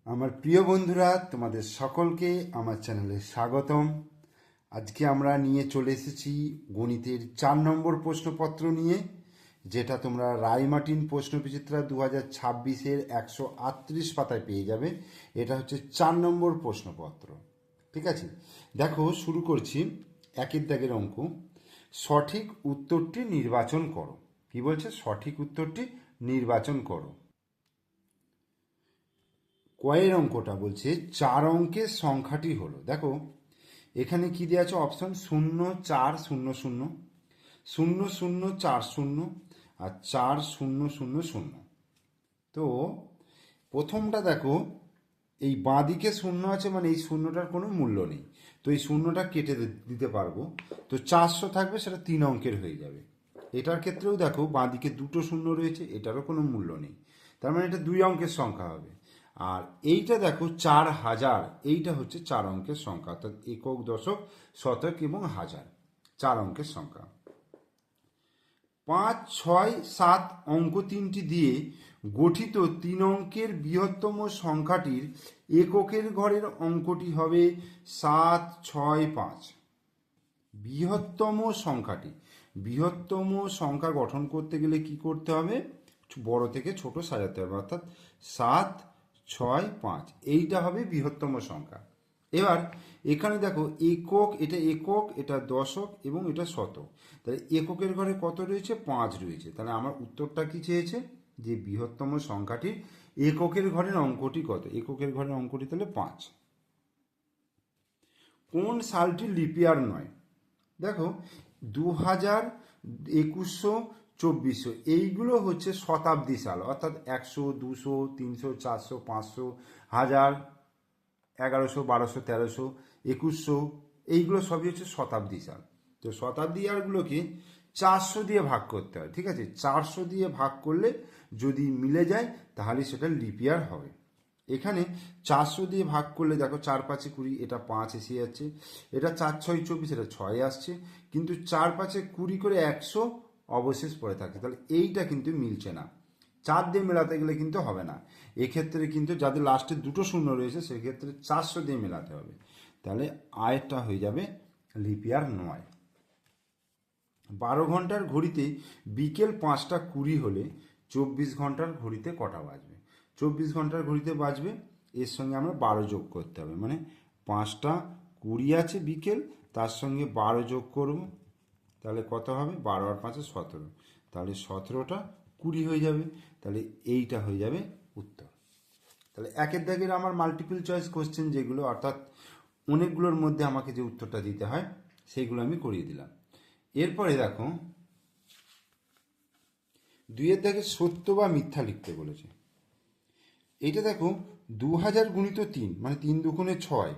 আমার প্রিয় বন্ধুরা, তোমাদের সকলকে আমার চ্যানেলে স্বাগতম। আজকে আমরা নিয়ে চলে এসেছি গণিতের 4 নম্বর প্রশ্নপত্র নিয়ে, যেটা তোমরা রায়মার্টিন প্রশ্নবিচিত্রা 2026-এর 138 পাতায় পেয়ে যাবে। এটা হচ্ছে 4 নম্বর প্রশ্নপত্র। ঠিক আছে, দেখো শুরু করছি। একের দাগের অঙ্ক, সঠিক উত্তরটি নির্বাচন করো। কি বলছে? সঠিক উত্তরটি নির্বাচন করো। কয়ের অঙ্কটা বলছে 4 অঙ্কের সংখ্যাটি হলো, দেখো এখানে কি দেওয়া আছে অপশন 0 4 0 0, 0 0 4 0 আর 4 0 0 0। তো প্রথমটা দেখো, এই বাঁদিকে শূন্য আছে, মানে এই শূন্যটার কোনো মূল্য নেই, তো এই শূন্যটা কেটে দিতে পারবো। তো 400 থাকবে, সেটা 3 অঙ্কের হয়ে যাবে। এটার ক্ষেত্রেও দেখো বাঁদিকে দুটো শূন্য রয়েছে, এটারও কোনো মূল্য নেই, তার মানে এটা 2 অঙ্কের সংখ্যা হবে। আর এইটা দেখো 4000, এইটা হচ্ছে 4 অঙ্কের সংখ্যা, অর্থাৎ একক, দশক, শতক এবং হাজার, 4 অঙ্কের সংখ্যা। 5 6 7 অঙ্ক তিনটি দিয়ে গঠিত 3 অঙ্কের বৃহত্তম সংখ্যাটির এককের ঘরের অঙ্কটি হবে 7 6 5। বৃহত্তম সংখ্যাটি, বৃহত্তম সংখ্যা গঠন করতে গেলে কি করতে হবে? বড় থেকে ছোট সাজাতে হবে, অর্থাৎ 7 6 5, এইটা হবে বৃহত্তম সংখ্যা। এবার এখানে দেখো একক, এটা একক, এটা দশক এবং এটা শতক, তাহলে এককের ঘরে কত রয়েছে? 5 রয়েছে। তাহলে আমার উত্তরটা কি চেয়েছে? যে বৃহত্তম সংখ্যাটির এককের ঘরের অঙ্কটি কত? এককের ঘরের অঙ্কটি তাহলে 5। কোন সালটি লিপিয়ার নয়? দেখো 2000, 2100, 2400, এইগুলো হচ্ছে শতাব্দী সাল, অর্থাৎ 100 200 300 400 500 1000 1100 1200 1300 2100, এইগুলো সবই হচ্ছে শতাব্দী সাল। তো শতাব্দী ইয়ারগুলোকে 400 দিয়ে ভাগ করতে হয়। ঠিক আছে, 400 দিয়ে ভাগ করলে যদি মিলে যায় তাহলে সেটা লিপিয়ার হবে। এখানে 400 দিয়ে ভাগ করলে দেখো 4 5 20, এটা 5 এসে যাচ্ছে, এটা 4 6 24, এটা 6 আসছে, কিন্তু 4 5 20 করে 100 অবশেষ পড়ে থাকে, তাহলে এইটা কিন্তু মিলছে না। 4 দিয়ে মেলাতে গেলে কিন্তু হবে না। এক্ষেত্রে কিন্তু যাদের লাস্টে দুটো শূন্য রয়েছে সেক্ষেত্রে 400 দিয়ে মেলাতে হবে, তাহলে আয়টা হয়ে যাবে লিপিয়ার নয়। 12 ঘন্টার ঘড়িতে বিকেল 5টা 20 হলে 24 ঘন্টার ঘড়িতে কটা বাজবে? 24 ঘন্টার ঘড়িতে বাজবে, এর সঙ্গে আমরা 12 যোগ করতে হবে, মানে 5টা 20 আছে বিকেল, তার সঙ্গে 12 যোগ করব, তাহলে কত হবে? 12 আর 5 17, তাহলে 17টা 20 হয়ে যাবে, তাহলে এইটা হয়ে যাবে উত্তর। তাহলে একের দাগের আমার মাল্টিপল চয়েস কোশ্চেন যেগুলো, অর্থাৎ অনেকগুলোর মধ্যে আমাকে যে উত্তরটা দিতে হয় সেইগুলো আমি করিয়ে দিলাম। এরপরে দেখো 2-এর দাগে সত্য বা মিথ্যা লিখতে বলেছে। এইটা দেখো 2000 গুণিত 3, মানে 3 দুগুণে 6,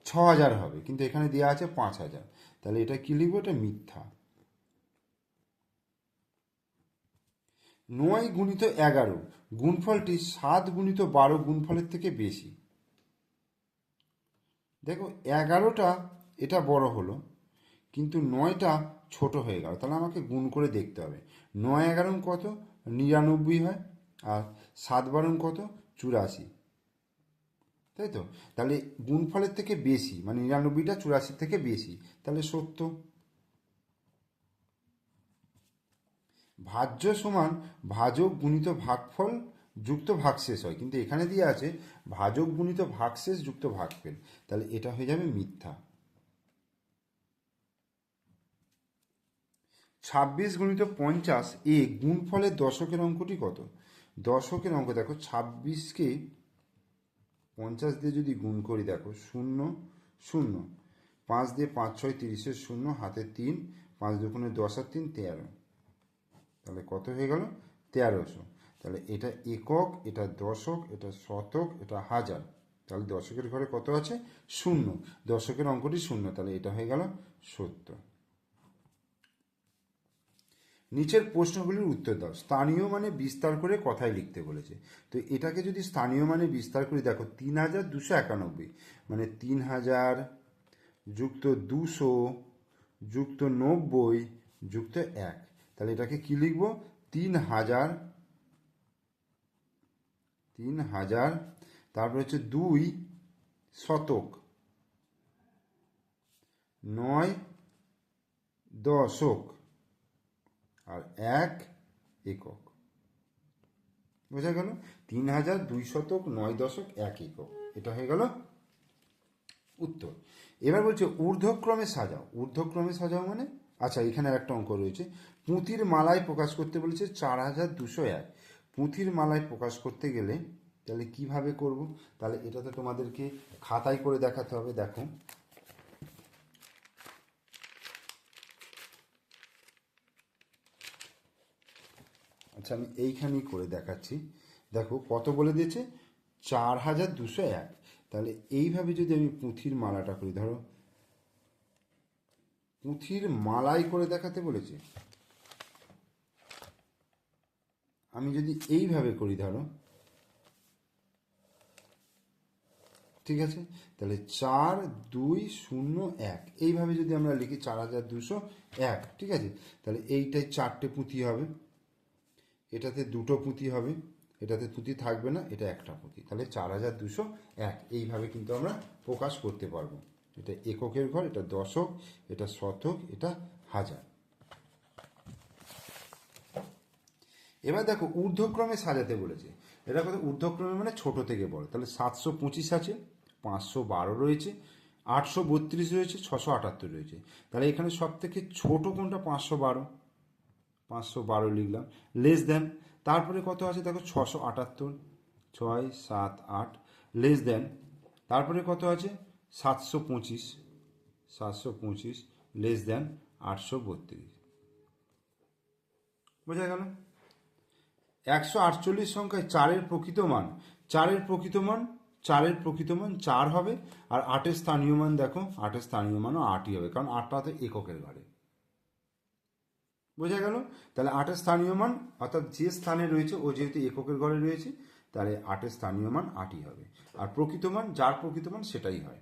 6000 হবে, কিন্তু এখানে দেওয়া আছে 5000, তাহলে এটা কি লিখবো? এটা মিথ্যা। 9 গুণিত 11, গুণফলটি 7 গুণিত 12 গুণফলের থেকে বেশি। দেখো 11টা এটা বড় হলো, কিন্তু 9টা ছোট হয়ে গেল, তাহলে আমাকে গুণ করে দেখতে হবে। 9 11 কত? 99 হয়, আর 7 12 কত? 84, তাই তো? তাহলে গুণফলের থেকে বেশি, মানে 99টা 84 থেকে বেশি, তাহলে সত্য। ভাজ্য সমান ভাজক গুণিত ভাগফল যুক্ত ভাগশেষ হয়, কিন্তু এখানে দিয়ে আছে ভাজক গুণিত ভাগশেষ যুক্ত ভাগফল, তাহলে এটা হয়ে যাবে মিথ্যা। 26 গুণিত 50 এ গুণফলের দশকের অঙ্কটি কত? দশকের অঙ্ক দেখো, 26কে 50 দিয়ে যদি গুণ করি, দেখো 0 0, 5 দিয়ে 5 6 30-এর 0, হাতে 3, 5 দুগুণে 10 আর 3 13, তাহলে কত হয়ে গেল? 1300। তাহলে এটা একক, এটা দশক, এটা শতক, এটা হাজার, তাহলে দশকের ঘরে কত আছে? 0, দশকের অঙ্কটি 0, তাহলে এটা হয়ে গেল সত্য। নিচের প্রশ্নগুলির উত্তর দাও। স্থানীয় মানে বিস্তার করে কথায় লিখতে বলেছে, তো এটাকে যদি স্থানীয় মানে বিস্তার করি, দেখো 3291, মানে 3000 যুক্ত 200 যুক্ত 90 যুক্ত 1, তাহলে এটাকে কি লিখবো? 3000, তারপরে হচ্ছে 2 শতক, 9 দশক আর 1 একক। বোঝা গেল? 3200 শতক, 9 দশক, 1 একক। এটা হয়ে গেল উত্তর। এবার বলছে ঊর্ধ্বক্রমে সাজাও। ঊর্ধ্বক্রমে সাজাও মানে, আচ্ছা এখানে একটা অঙ্ক রয়েছে, পুঁতির মালায় প্রকাশ করতে বলেছে 4201। পুঁথির মালায় প্রকাশ করতে গেলে তাহলে কিভাবে করব? তাহলে এটা তো তোমাদেরকে খাতায় করে দেখাতে হবে। দেখো, আচ্ছা আমি এইখানেই করে দেখাচ্ছি। দেখো কত বলে দিয়েছে, 4201। তাহলে এইভাবে যদি আমি পুঁথির মালাটা করি, ধরো পুঁথির মালাই করে দেখাতে বলেছে, আমি যদি এইভাবে করি ধরো, ঠিক আছে, তাহলে 4201 এইভাবে যদি আমরা লিখি 4201, ঠিক আছে, তাহলে এইটাই 4টে পুঁথি হবে, এটাতে 2টো পুঁথি হবে, এটাতে পুঁথি থাকবে না, এটা একটা পুঁথি, তাহলে 4201 এইভাবে কিন্তু আমরা প্রকাশ করতে পারবো। এটা এককের ঘর, এটা দশক, এটা শতক, এটা হাজার। এবার দেখো ঊর্ধ্বক্রমে সাজাতে বলেছে। এটা কথা ঊর্ধ্বক্রমে মানে ছোট থেকে বড়। তাহলে 725 আছে, 512 রয়েছে, 832 রয়েছে, 678 রয়েছে। তাহলে এখানে সব থেকে ছোট কোনটা? 512। 512 লিখলাম। লেস দেন, তারপরে কত আছে দেখো, 678, 6 7 8, লেস দেন, তারপরে কত আছে 725, 725, লেস দেন 832। বোঝা গেল? 148 সংখ্যায় 4-এর প্রকৃত মান, 4-এর প্রকৃত মান, 4-এর প্রকৃত মান 4 হবে, আর 8-এর স্থানীয় মান দেখো, 8-এর স্থানীয় মানও 8ই হবে, কারণ 8টা তো এককের ঘরে। বোঝা গেল? তাহলে 8-এর স্থানীয় মান, অর্থাৎ যে স্থানে রয়েছে ও যেহেতু এককের ঘরে রয়েছে, তাহলে 8-এর স্থানীয় মান 8ই হবে, আর প্রকৃত মান যার প্রকৃত মান সেটাই হয়।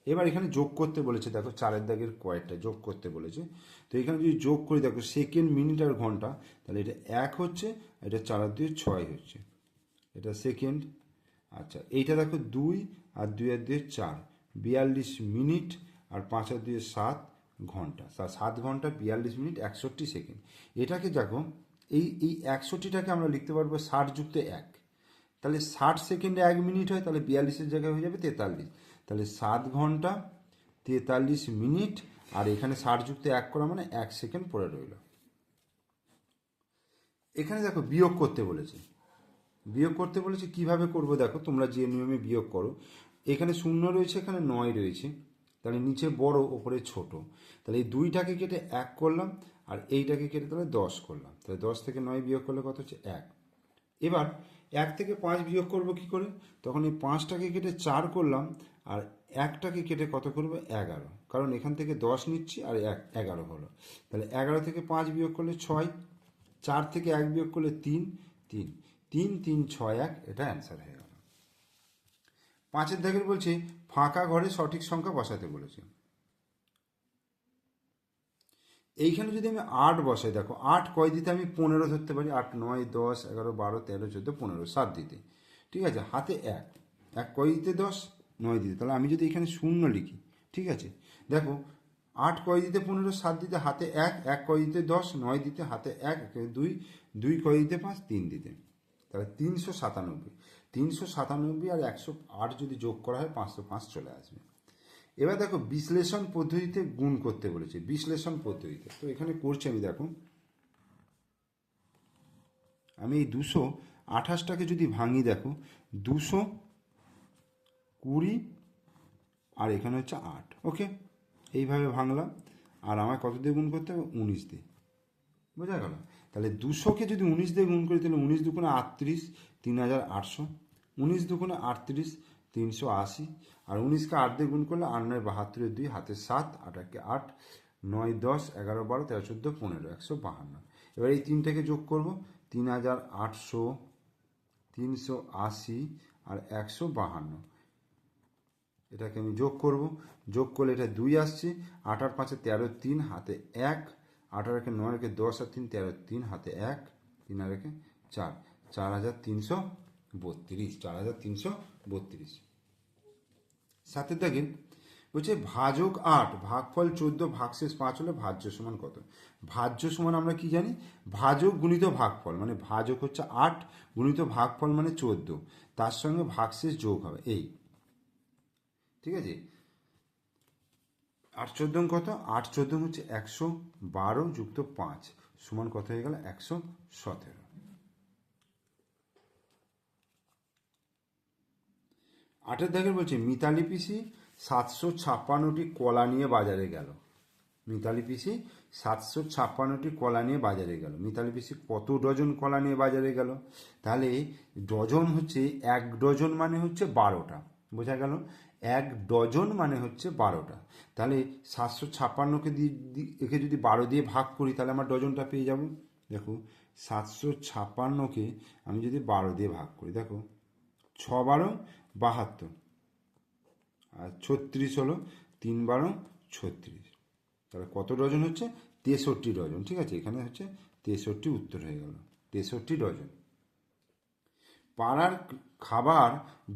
এবার এখানে যোগ করতে বলেছে, দেখো 4-এর দাগের কয়েকটা যোগ করতে বলেছে। তো এখানে যদি যোগ করি দেখো, সেকেন্ড, মিনিট আর ঘন্টা, তাহলে এটা 1 হচ্ছে, এটা 4 আর 2 6 হচ্ছে, এটা সেকেন্ড। আচ্ছা এইটা দেখো 2 আর 2 আর 2 4, 42 মিনিট, আর 5 আর 2 7 ঘন্টা, 7 ঘন্টা 42 মিনিট 61 সেকেন্ড। এটাকে দেখো, এই এই 61টাকে আমরা লিখতে পারবো 60 যুক্ত 1। তাহলে 60 সেকেন্ডে 1 মিনিট হয়, তাহলে 42-এর জায়গায় হয়ে যাবে 43। তাহলে 7 ঘন্টা 43 মিনিট, আর এখানে 60 যুক্ত 1 করা মানে 1 সেকেন্ড পড়ে রইল। এখানে দেখো বিয়োগ করতে বলেছে। বিয়োগ করতে বলেছে কিভাবে করব দেখো, তোমরা যে নিয়মে বিয়োগ করো, এখানে 0 রয়েছে, এখানে 9 রয়েছে, তাহলে নিচে বড় ওপরে ছোট, তাহলে এই 2টাকে কেটে 1 করলাম, আর এইটাকে কেটে তাহলে 10 করলাম, তাহলে 10 থেকে 9 বিয়োগ করলে কত হচ্ছে 1। এবার 1 থেকে 5 বিয়োগ করব কি করে, তখন এই 5টাকে কেটে 4 করলাম, আর 1টাকে কেটে কত করব 11, কারণ এখান থেকে 10 নিচ্ছি আর 11 হলো, তাহলে 11 থেকে 5 বিয়োগ করলে 6, 4 থেকে 1 বিয়োগ করলে 3, 3, 3 3 6 1, এটা অ্যান্সার হয়ে গেল। 5-এর দাগের বলছে ফাঁকা ঘরে সঠিক সংখ্যা বসাতে বলেছে। এইখানে যদি আমি 8 বসাই, দেখো 8 কয় দিতে আমি 15 ধরতে পারি, 8 9 10 11 12 13 14 15, 7 দিতে, ঠিক আছে, হাতে 1, 1 কয় দিতে 10, 9 দিতে, তাহলে আমি যদি এখানে 0 লিখি, ঠিক আছে, দেখো 8 কয় দিতে 15, 7 দিতে, হাতে 1, 1 কয় দিতে 10, 9 দিতে, হাতে 1, 2, 2 কয় দিতে 5, 3 দিতে, তাহলে 397। 397 আর 108 যদি যোগ করা হয় 505 চলে আসবে। এবার দেখো বিশ্লেষণ পদ্ধতিতে গুণ করতে বলেছে, বিশ্লেষণ পদ্ধতিতে। তো এখানে করছি আমি, দেখো আমি এই 228টাকে যদি ভাঙি, দেখো 220 আর এখানে হচ্ছে 8, ওকে, এইভাবে ভাঙলাম, আর আমার কত দিয়ে গুণ করতে হবে, 19 দিয়ে। বোঝা গেল? তাহলে 200কে যদি 19 দিয়ে গুণ করি, তাহলে 19 দুগুণে 38, 3800, 19 দুগুণে 38, 380, আর 19কে 8 দিয়ে গুণ করলে 8 9 72, 2 হাতে 7, 8 1 8, 9 10 11 12 13 14 15, 152। এবার এই তিনটাকে যোগ করব, 3800, 380 আর 152, এটাকে আমি যোগ করব, যোগ করলে এটা 2 আসছে, 8 আর 5 13, 3 হাতে 1, 8 আর 1 9 10 আর 3 13, 3 হাতে 1, 3 আর 1 4, 4300 32, 4332। সাথে দেখেন বলছে ভাজক 8 ভাগফল 14 ভাগশেষ 5 হলে ভাজ্য সমান কত? ভাজ্য সমান আমরা কি জানি? ভাজক গুণিত ভাগফল, মানে ভাজক হচ্ছে 8 গুণিত ভাগফল মানে 14, তার সঙ্গে ভাগশেষ যোগ হবে এই, ঠিক আছে। 8 14 কত? 8 14 হচ্ছে 112 যুক্ত 5 সমান কত হয়ে গেল? 117। আটের দাগের বলছে মিতালি পিসি 756টি কলা নিয়ে বাজারে গেল। মিতালি পিসি 756টি কলা নিয়ে বাজারে গেল। মিতালি পিসি কত ডজন কলা নিয়ে বাজারে গেল? তাহলে ডজন হচ্ছে 1 ডজন মানে হচ্ছে 12টা, বোঝা গেল? 1 ডজন মানে হচ্ছে 12টা। তাহলে 756কে একে যদি 12 দিয়ে ভাগ করি তাহলে আমার ডজনটা পেয়ে যাব। দেখো 756কে আমি যদি 12 দিয়ে ভাগ করি, দেখো 6 12 72, আর 36 হলো 3 12 36, তাহলে কত ডজন হচ্ছে? 63 ডজন। ঠিক আছে, এখানে হচ্ছে 63 উত্তর হয়ে গেল, 63 ডজন। পাড়ার খাবার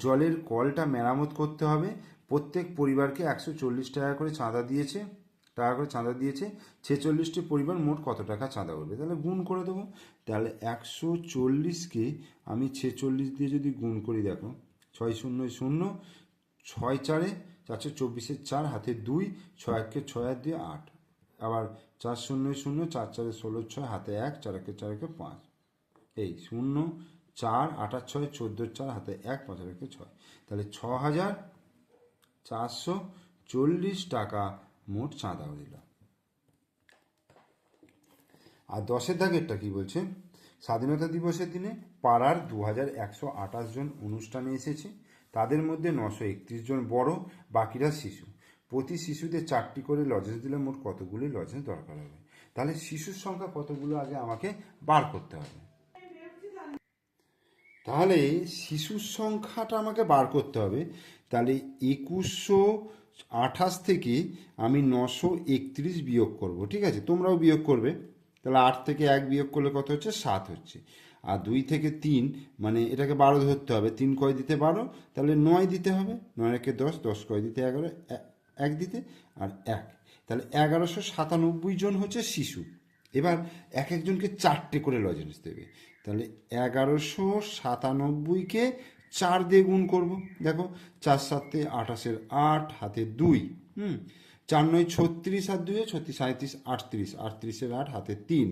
জলের কলটা মেরামত করতে হবে, প্রত্যেক পরিবারকে 140 টাকা করে চাঁদা দিয়েছে, 46টি পরিবার মোট কত টাকা চাঁদা করবে? তাহলে গুণ করে দেবো। তাহলে 140কে আমি 46 দিয়ে যদি গুণ করি, দেখো 6 0 0, 6 4 424, 4 হাতে 2, 6 1 6 আর 2 8, আবার 4 0 0, 4 4 16 6 হাতে 1, 4 1 4 1 5, এই 0 4 8 6 14 4 হাতে 1, 5 1 6, তাহলে 6440 টাকা মোট চাঁদা দিল। আর 10এর দাগেরটা কি বলছে? স্বাধীনতা দিবসের দিনে পাড়ার 2128 জন অনুষ্ঠানে এসেছে, তাদের মধ্যে 931 জন বড়, বাকিরা শিশু। প্রতি শিশুদের 4টি করে লজেন্স দিলে মোট কতগুলি লজেন্স দরকার হবে? তাহলে শিশুর সংখ্যা কতগুলো আগে আমাকে বার করতে হবে। তাহলে শিশুর সংখ্যাটা আমাকে বার করতে হবে। তাহলে 2128 থেকে আমি 931 বিয়োগ করব। ঠিক আছে, তোমরাও বিয়োগ করবে। তাহলে 8 থেকে 1 বিয়োগ করলে কত হচ্ছে? 7 হচ্ছে। আর 2 থেকে 3, মানে এটাকে 12 ধরতে হবে, 3 কয় দিতে 12, তাহলে 9 দিতে হবে, 9 একে 10, 10 কয় দিতে 11, 1 দিতে আর 1, তাহলে 1197 জন হচ্ছে শিশু। এবার এক একজনকে 4টে করে লজেন্স দেবে, তাহলে 1197কে 4 দিয়ে গুণ করবো। দেখো 4 7 28, 8 হাতে 2, 4 9 36 আর 2 36 37 38, 38 8 হাতে 3,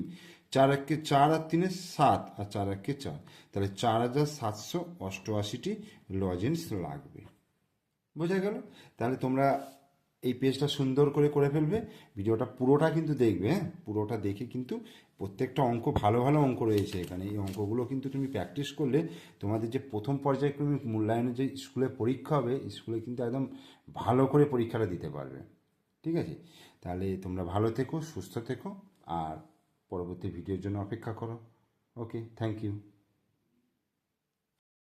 4 1 4 আর 3 7, আর 4 1 4, তাহলে 4788টি লজেন্স লাগবে। বোঝা গেল? তাহলে তোমরা এই পেজটা সুন্দর করে ফেলবে। ভিডিওটা পুরোটা কিন্তু দেখবে, হ্যাঁ, পুরোটা দেখে কিন্তু প্রত্যেকটা অঙ্ক ভালো ভালো অঙ্ক রয়েছে এখানে। এই অঙ্কগুলো কিন্তু তুমি প্র্যাকটিস করলে তোমাদের যে প্রথম পর্যায়ক্রমিক মূল্যায়নের যে স্কুলে পরীক্ষা হবে, স্কুলে কিন্তু একদম ভালো করে পরীক্ষাটা দিতে পারবে। ঠিক আছে, তাহলে তোমরা ভালো থেকো, সুস্থ থেকো, আর পরবর্তী ভিডিওর জন্য অপেক্ষা করো। ওকে, থ্যাংক ইউ।